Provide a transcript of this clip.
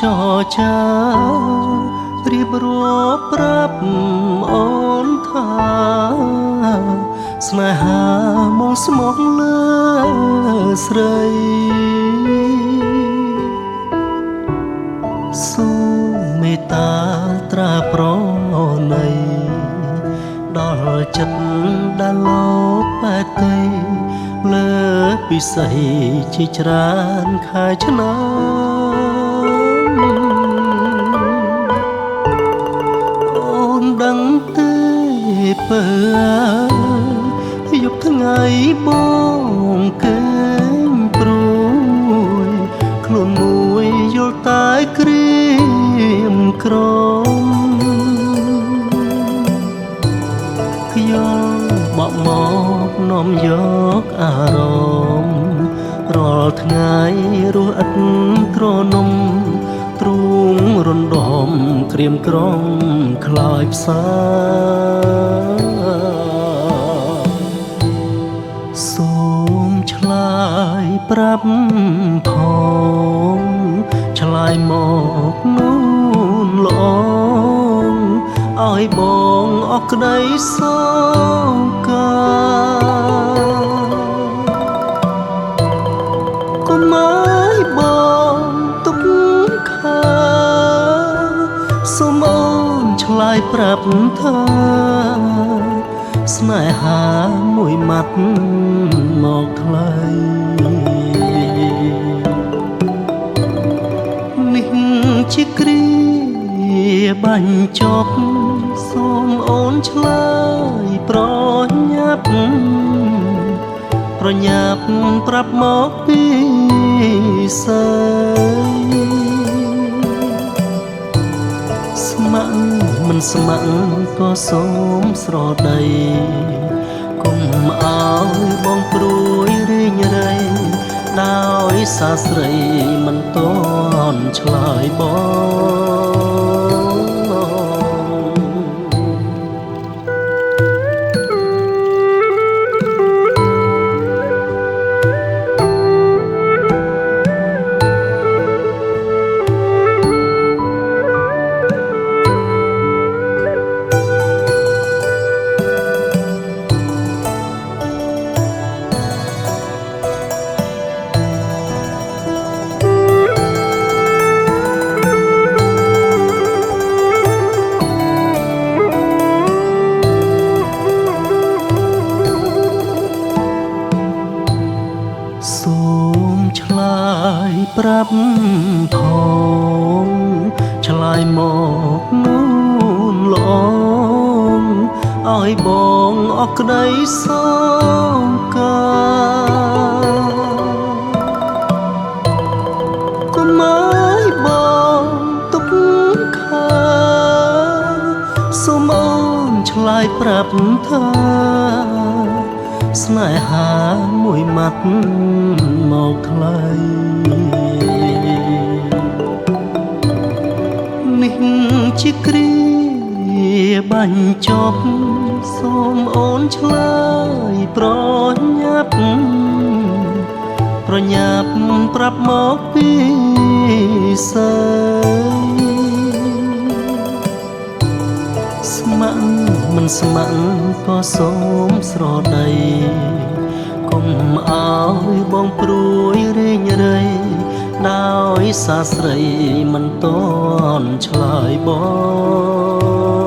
ចរចារៀបរាប់ប្រាប់អូនថាស្នេហាមកស្មោះលើស្រីសូមមេត្តាត្រាប្រណីដល់ចិត្តដល់លោកបែកទេលើពិសីជាច្រើនខែឆ្នាំអូនដឹងទេបើយប់ថ្ងៃបងគេងព្រួយខ្លួនមួយយល់តែក្រៀមក្រំខ្ញុំបកមកនាំយកអារម្មណ៍រាល់ថ្ងៃរស់ឥតក្រនំទ្រូងរំដំក្រៀមក្រំខ្លាយផ្សាសូមឆ្លើយប្រាប់ផងឆ្លើយមកនូនល្អឲ្យបងអស់ក្តីសង្កាកុំឲ្យបងទុកខាសូមអូនឆ្លើយប្រាប់ថាស្នេហាមួយម៉ាត់មកថ្លៃនេះជាគ្រាបាញ់ចប់សូមអូនឆ្លើយប្រញាប់ប្រាប់មកពីស្អីស្ម័គ្រមិនស្ម័គ្រក៏សូមស្រដីកុំឲ្យបងព្រួយរីងរៃដោយសារស្រីមិនតន់ឆ្លើយបងសូមឆ្លើយប្រាប់ផងឆ្លើយមកនូនល្អឲ្យបងអស់ក្តីសង្កាកុំឲ្យបងទុកខាសូមអូនឆ្លើយប្រាប់ថាស្នេហាមួយម៉ាត់មកថ្លៃនេះជាគ្រាបាញ់ចប់សូមអូនឆ្លើយប្រញាប់ប្រាប់មកពីស្អីស្ម័គ្រមិនស្ម័គ្រក៏សូមស្រដីកុំឲ្យបងព្រួយរីងរៃដោយសារស្រីមិនតន់ឆ្លើយបង